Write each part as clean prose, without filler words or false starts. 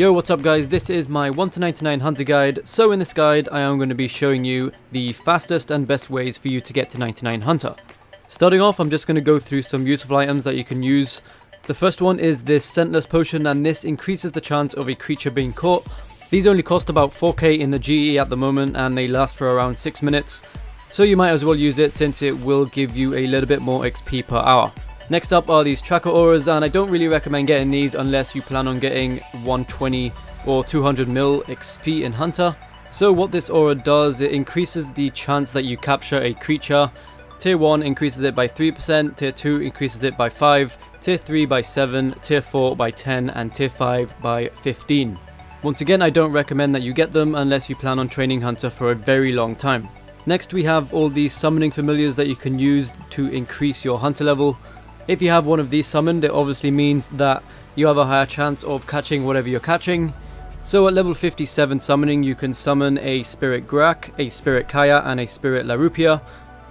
Yo, what's up guys, this is my 1 to 99 hunter guide. So in this guide I am going to be showing you the fastest and best ways for you to get to 99 hunter. Starting off, I'm just going to go through some useful items that you can use. The first one is this scentless potion, and this increases the chance of a creature being caught. These only cost about 4k in the GE at the moment and they last for around 6 minutes. So you might as well use it since it will give you a little bit more XP per hour. Next up are these tracker auras, and I don't really recommend getting these unless you plan on getting 120 or 200 mil XP in Hunter. So what this aura does, it increases the chance that you capture a creature. Tier 1 increases it by 3%, Tier 2 increases it by 5, Tier 3 by 7, Tier 4 by 10, and Tier 5 by 15. Once again, I don't recommend that you get them unless you plan on training Hunter for a very long time. Next we have all these summoning familiars that you can use to increase your Hunter level. If you have one of these summoned, it obviously means that you have a higher chance of catching whatever you're catching. So at level 57 summoning, you can summon a Spirit Grak, a Spirit Kaya, and a Spirit Larupia,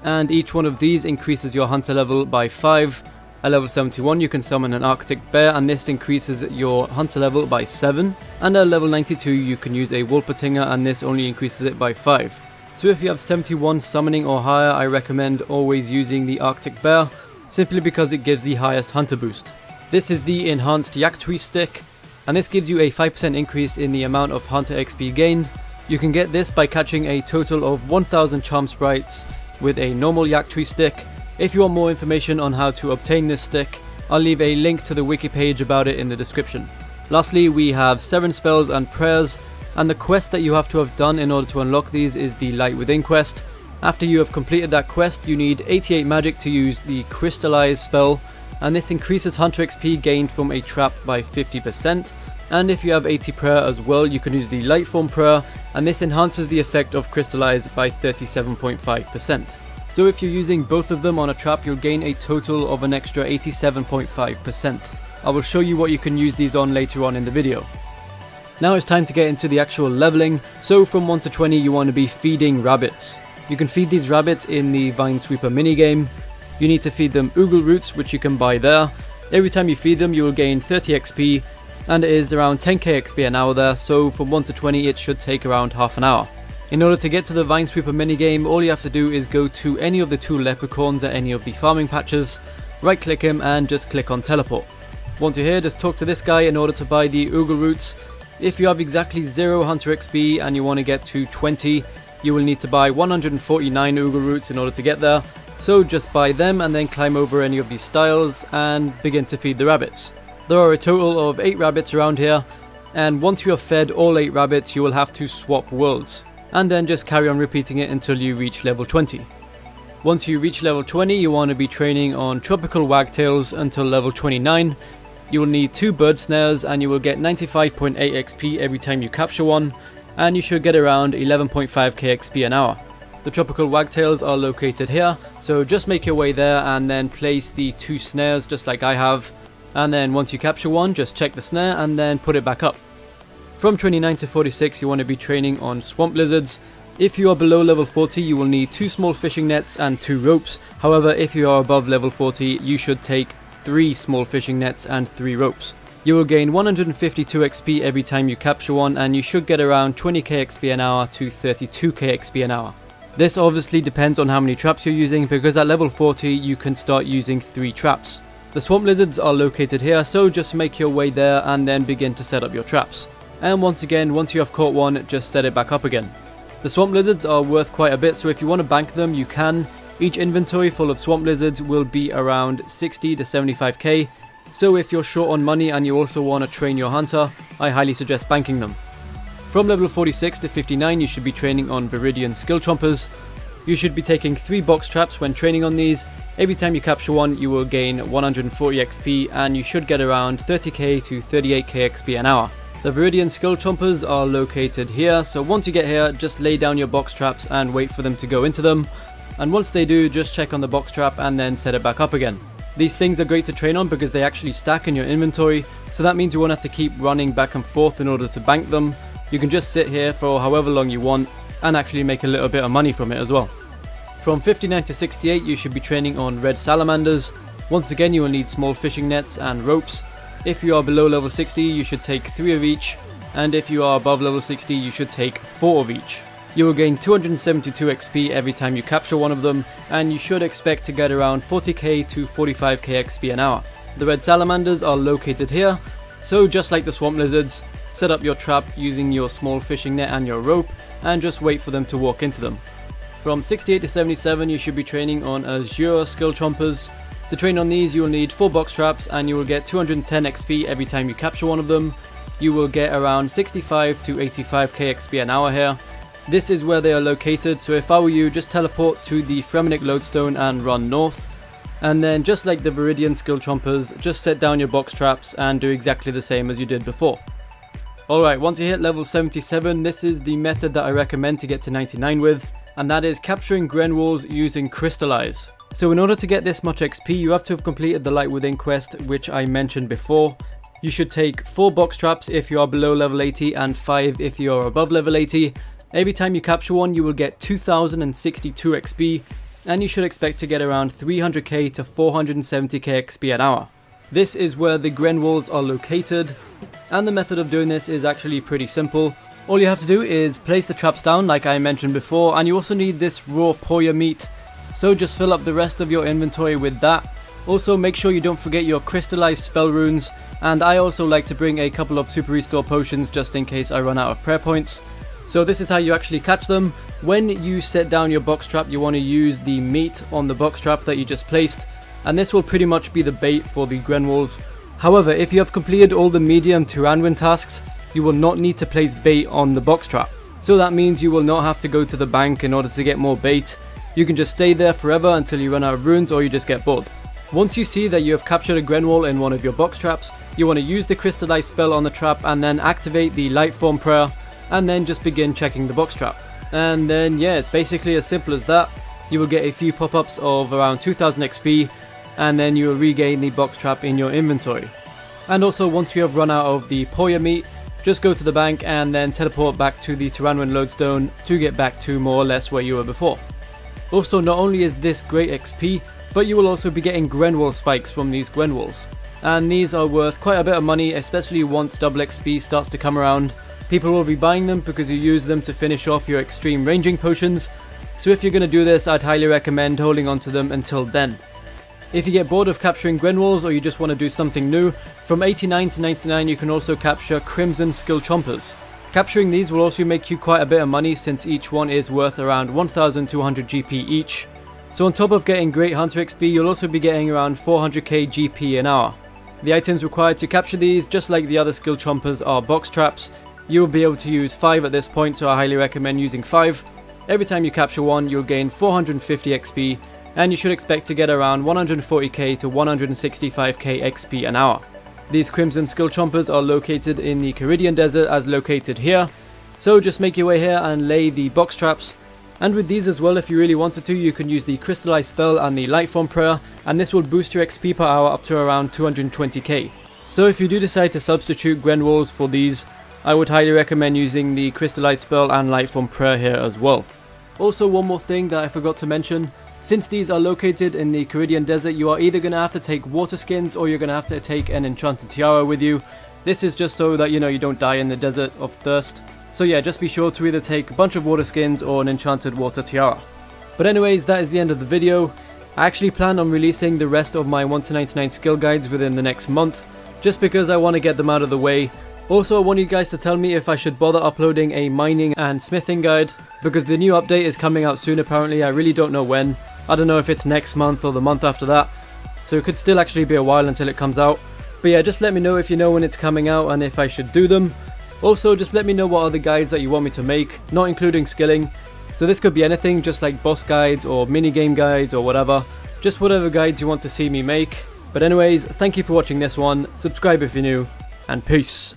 and each one of these increases your Hunter level by 5. At level 71 you can summon an Arctic Bear, and this increases your Hunter level by 7. And at level 92 you can use a Wolpertinger, and this only increases it by 5. So if you have 71 summoning or higher, I recommend always using the Arctic Bear, simply because it gives the highest Hunter boost. This is the enhanced Yaktui stick, and this gives you a 5% increase in the amount of Hunter XP gained. You can get this by catching a total of 1000 charm sprites with a normal Yaktui stick. If you want more information on how to obtain this stick, I'll leave a link to the wiki page about it in the description. Lastly, we have Seven spells and prayers, and the quest that you have to have done in order to unlock these is the Light Within quest. After you have completed that quest, you need 88 magic to use the Crystallize spell, and this increases Hunter XP gained from a trap by 50%. And if you have 80 prayer as well, you can use the Light Form prayer, and this enhances the effect of Crystallize by 37.5%. So if you're using both of them on a trap, you'll gain a total of an extra 87.5%. I will show you what you can use these on later on in the video. Now it's time to get into the actual leveling. So from 1 to 20 you want to be feeding rabbits. You can feed these rabbits in the Vine Sweeper minigame. You need to feed them Oogle Roots, which you can buy there. Every time you feed them you will gain 30 XP, and it is around 10k XP an hour there, so from 1 to 20 it should take around half an hour. In order to get to the Vine Sweeper minigame, all you have to do is go to any of the 2 leprechauns at any of the farming patches, right click him and just click on teleport. Once you're here, just talk to this guy in order to buy the Oogle Roots. If you have exactly 0 Hunter XP and you want to get to 20, you will need to buy 149 Oogle Roots in order to get there. So just buy them and then climb over any of these stiles and begin to feed the rabbits. There are a total of 8 rabbits around here, and once you have fed all 8 rabbits you will have to swap worlds, and then just carry on repeating it until you reach level 20. Once you reach level 20 you want to be training on Tropical Wagtails until level 29. You will need 2 bird snares and you will get 95.8 XP every time you capture one, and you should get around 11.5k XP an hour. The Tropical Wagtails are located here, so just make your way there and then place the 2 snares just like I have, and then once you capture one just check the snare and then put it back up. From 29 to 46 you want to be training on Swamp Lizards. If you are below level 40 you will need 2 small fishing nets and 2 ropes. However, if you are above level 40 you should take 3 small fishing nets and 3 ropes. You will gain 152 XP every time you capture one, and you should get around 20k XP an hour to 32k XP an hour. This obviously depends on how many traps you're using, because at level 40 you can start using 3 traps. The Swamp Lizards are located here, so just make your way there and then begin to set up your traps. And once again, once you have caught one, just set it back up again. The Swamp Lizards are worth quite a bit, so if you want to bank them you can. Each inventory full of Swamp Lizards will be around 60 to 75k. So if you're short on money and you also want to train your Hunter, I highly suggest banking them. From level 46 to 59 you should be training on Viridian Skill chompers. You should be taking 3 box traps when training on these. Every time you capture one you will gain 140 XP, and you should get around 30k to 38k XP an hour. The Viridian Skill chompers are located here, so once you get here just lay down your box traps and wait for them to go into them. And once they do, just check on the box trap and then set it back up again. These things are great to train on because they actually stack in your inventory, so that means you won't have to keep running back and forth in order to bank them. You can just sit here for however long you want and actually make a little bit of money from it as well. From 59 to 68 you should be training on red salamanders. Once again you will need small fishing nets and ropes. If you are below level 60 you should take 3 of each. and if you are above level 60 you should take 4 of each. You will gain 272 XP every time you capture one of them, and you should expect to get around 40k to 45k XP an hour. The red salamanders are located here, so just like the swamp lizards, set up your trap using your small fishing net and your rope, and just wait for them to walk into them. From 68 to 77 you should be training on Azure skill chompers. To train on these you will need 4 box traps, and you will get 210 XP every time you capture one of them. You will get around 65 to 85k XP an hour here. This is where they are located, so if I were you, just teleport to the Fremenic lodestone and run north. And then just like the Viridian Skill chompers, just set down your box traps and do exactly the same as you did before. Alright, once you hit level 77, this is the method that I recommend to get to 99 with, and that is capturing Gren walls using Crystallize. So in order to get this much XP, you have to have completed the Light Within quest, which I mentioned before. You should take 4 box traps if you are below level 80 and 5 if you are above level 80. Every time you capture one you will get 2062 XP, and you should expect to get around 300k to 470k XP an hour. This is where the Gren walls are located, and the method of doing this is actually pretty simple. All you have to do is place the traps down like I mentioned before, and you also need this raw poya meat, so just fill up the rest of your inventory with that. Also make sure you don't forget your crystallized spell runes, and I also like to bring a couple of super restore potions just in case I run out of prayer points. So this is how you actually catch them. When you set down your box trap you want to use the meat on the box trap that you just placed, and this will pretty much be the bait for the Gren walls. However, if you have completed all the medium to Anwin tasks, you will not need to place bait on the box trap. So that means you will not have to go to the bank in order to get more bait. You can just stay there forever until you run out of runes or you just get bored. Once you see that you have captured a Gren wall in one of your box traps, you want to use the crystallized spell on the trap and then activate the light form prayer, and then just begin checking the box trap. And then yeah, it's basically as simple as that. You will get a few pop-ups of around 2000 XP, and then you will regain the box trap in your inventory. And also once you have run out of the poya meat, just go to the bank and then teleport back to the Tyranwin lodestone to get back to more or less where you were before. Also, not only is this great XP, but you will also be getting Gren wall spikes from these Gren walls. And these are worth quite a bit of money, especially once double XP starts to come around. People will be buying them because you use them to finish off your extreme ranging potions, so if you're going to do this I'd highly recommend holding on to them until then. If you get bored of capturing Gren walls or you just want to do something new, from 89 to 99 you can also capture Crimson Skill chompers. Capturing these will also make you quite a bit of money since each one is worth around 1200 GP each. So on top of getting great hunter XP you'll also be getting around 400k GP an hour. The items required to capture these, just like the other skill chompers, are box traps. You will be able to use 5 at this point, so I highly recommend using 5. Every time you capture one, you'll gain 450 XP, and you should expect to get around 140k to 165k XP an hour. These Crimson Skill chompers are located in the Viridian Desert as located here, so just make your way here and lay the box traps. And with these as well, if you really wanted to, you can use the Crystallized Spell and the Light Form Prayer, and this will boost your XP per hour up to around 220k. So if you do decide to substitute Gren walls for these, I would highly recommend using the Crystallized Spell and Light Form Prayer here as well. Also, one more thing that I forgot to mention, since these are located in the Viridian Desert, you are either going to have to take water skins or you're going to have to take an enchanted tiara with you. This is just so that you don't die in the desert of thirst. So yeah, just be sure to either take a bunch of water skins or an enchanted water tiara. But anyways, that is the end of the video. I actually plan on releasing the rest of my 1 to 99 skill guides within the next month, just because I want to get them out of the way. Also, I want you guys to tell me if I should bother uploading a mining and smithing guide, because the new update is coming out soon apparently. I really don't know when. I don't know if it's next month or the month after that, so it could still actually be a while until it comes out. But yeah, just let me know if you know when it's coming out and if I should do them. Also, just let me know what other guides that you want me to make, not including skilling. So this could be anything, just like boss guides or minigame guides or whatever. Just whatever guides you want to see me make. But anyways, thank you for watching this one, subscribe if you're new, and peace.